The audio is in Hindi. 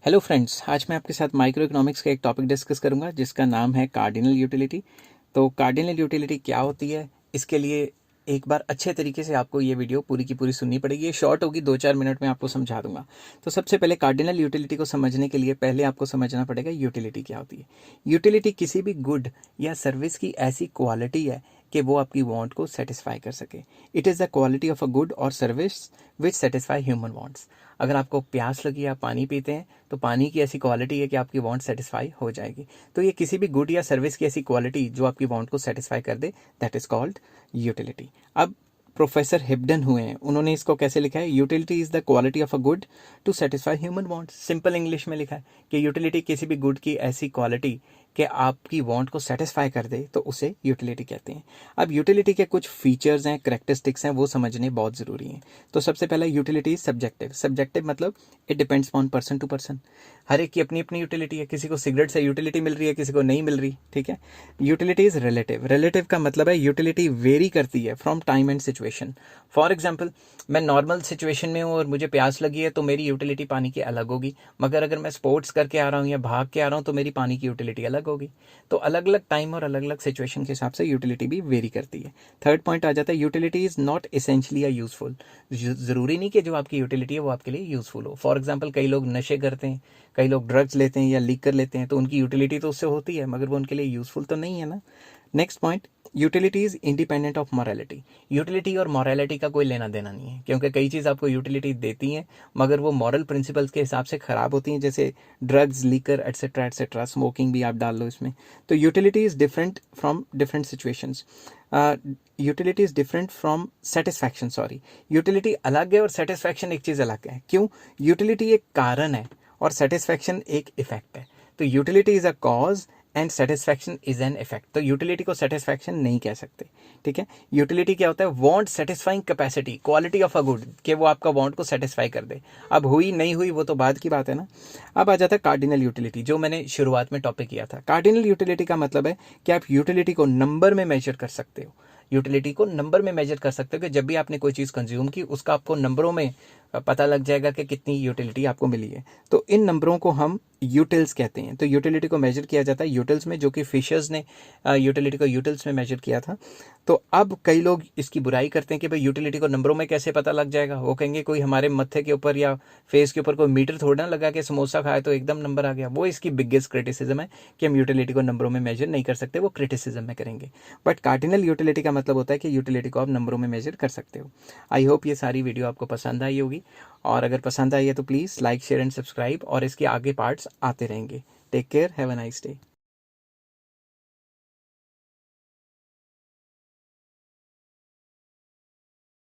हेलो फ्रेंड्स, आज मैं आपके साथ माइक्रो इकोनॉमिक्स का एक टॉपिक डिस्कस करूंगा जिसका नाम है कार्डिनल यूटिलिटी। तो कार्डिनल यूटिलिटी क्या होती है, इसके लिए एक बार अच्छे तरीके से आपको ये वीडियो पूरी की पूरी सुननी पड़ेगी। ये शॉर्ट होगी, 2-4 मिनट में आपको समझा दूंगा। तो सबसे पहले कार्डिनल यूटिलिटी को समझने के लिए पहले आपको समझना पड़ेगा यूटिलिटी क्या होती है। यूटिलिटी किसी भी गुड या सर्विस की ऐसी क्वालिटी है कि वो आपकी वांट को सेटिस्फाई कर सके। It is the quality of a good or service which satisfy human wants. अगर आपको प्यास लगी, आप पानी पीते हैं, तो पानी की ऐसी क्वालिटी है कि आपकी वांट सेटिस्फाई हो जाएगी। तो ये किसी भी गुड या सर्विस की ऐसी क्वालिटी जो आपकी वांट को सेटिस्फाई कर दे, दैट इज कॉल्ड यूटिलिटी। अब प्रोफेसर हिब्डन हुए हैं, उन्होंने इसको कैसे लिखा है, utility is the quality of a good to satisfy human want. Simple English में लिखा है कि यूटिलिटी किसी भी गुड की ऐसी क्वालिटी कि आपकी वांट को सेटिस्फाई कर दे, तो उसे यूटिलिटी कहते हैं। अब यूटिलिटी के कुछ फीचर्स हैं, करेक्टरिस्टिक्स हैं, वो समझने बहुत ज़रूरी हैं। तो सबसे पहला, यूटिलिटी इज सब्जेक्टिव। सब्जेक्टिव मतलब it depends on person to person. हर एक की अपनी अपनी यूटिलिटी है। किसी को सिगरेट से यूटिलिटी मिल रही है, किसी को नहीं मिल रही। ठीक है। Utility is relative. रिलेटिव का मतलब है यूटिलिटी वेरी करती है from time and situation. For example, मैं नॉर्मल सिचुएशन में हूँ और मुझे प्यास लगी है, तो मेरी यूटिलिटी पानी की अलग होगी। मगर अगर मैं स्पोर्ट्स करके आ रहा हूँ या भाग के आ रहा हूँ, तो मेरी पानी की यूटिलिटी अलग होगी। तो अलग अलग टाइम और अलग अलग सिचुएशन के हिसाब से यूटिलिटी भी वेरी करती है। थर्ड पॉइंट आ जाता है, utility is not essentially a useful. ज़रूरी नहीं कि जो आपकी यूटिलिटी है वो आपके लिए यूजफुल हो। फॉर एग्जाम्पल, कई लोग नशे करते हैं, कई लोग ड्रग्स लेते हैं या लीक कर लेते हैं, तो उनकी यूटिलिटी तो उससे होती है, मगर वो उनके लिए यूजफुल तो नहीं है ना। Next point, utility is independent of morality. Utility और मॉरलिटी का कोई लेना देना नहीं है, क्योंकि कई चीज़ आपको यूटिलिटी देती हैं मगर वो मॉरल प्रिंसिपल्स के हिसाब से ख़राब होती हैं, जैसे drugs, liquor, etcetera etcetera, smoking भी आप डाल लो इसमें। तो utility is different from different situations. Utility is different from satisfaction. Sorry, utility अलग है और सेटिस्फैक्शन एक चीज़ अलग है। क्यों? यूटिलिटी एक कारण है और सेटिस्फैक्शन एक इफेक्ट है। तो utility is a cause and satisfaction is an effect. तो यूटिलिटी को सेटिस्फैक्शन नहीं कह सकते। ठीक है। यूटिलिटी क्या होता है? Want satisfying capacity, quality of a good, कि वो आपका वांट को सेटिस्फाई कर दे। अब हुई नहीं हुई वो तो बाद की बात है ना। अब आ जाता है कार्डिनल यूटिलिटी, जो मैंने शुरुआत में टॉपिक किया था। कार्डिनल यूटिलिटी का मतलब है कि आप यूटिलिटी को नंबर में मेजर कर सकते हो। यूटिलिटी को नंबर में मेजर कर सकते हो कि जब भी आपने कोई चीज़ कंज्यूम की, उसका आपको नंबरों में पता लग जाएगा कि कितनी यूटिलिटी आपको मिली है। तो इन नंबरों को हम यूटिल्स कहते हैं। तो यूटिलिटी को मेजर किया जाता है यूटिल्स में, जो कि फिशर्स ने यूटिलिटी को यूटिल्स में मेजर किया था। तो अब कई लोग इसकी बुराई करते हैं कि भाई यूटिलिटी को नंबरों में कैसे पता लग जाएगा। वो कहेंगे कोई हमारे मत्थे के ऊपर या फेस के ऊपर कोई मीटर थोड़ा ना लगा के समोसा खाए तो एकदम नंबर आ गया। वो इसकी बिगेस्ट क्रिटिसिज्म है कि हम यूटिलिटी को नंबरों में मेजर नहीं कर सकते, वो क्रिटिसिज्म में करेंगे। बट कार्डिनल यूटिलिटी का मतलब होता है कि यूटिलिटी को आप नंबरों में मेजर कर सकते हो। आई होप ये सारी वीडियो आपको पसंद आई होगी, और अगर पसंद आई है तो please like, share and subscribe, और इसके आगे पार्ट्स आते रहेंगे। Take care, have a nice day.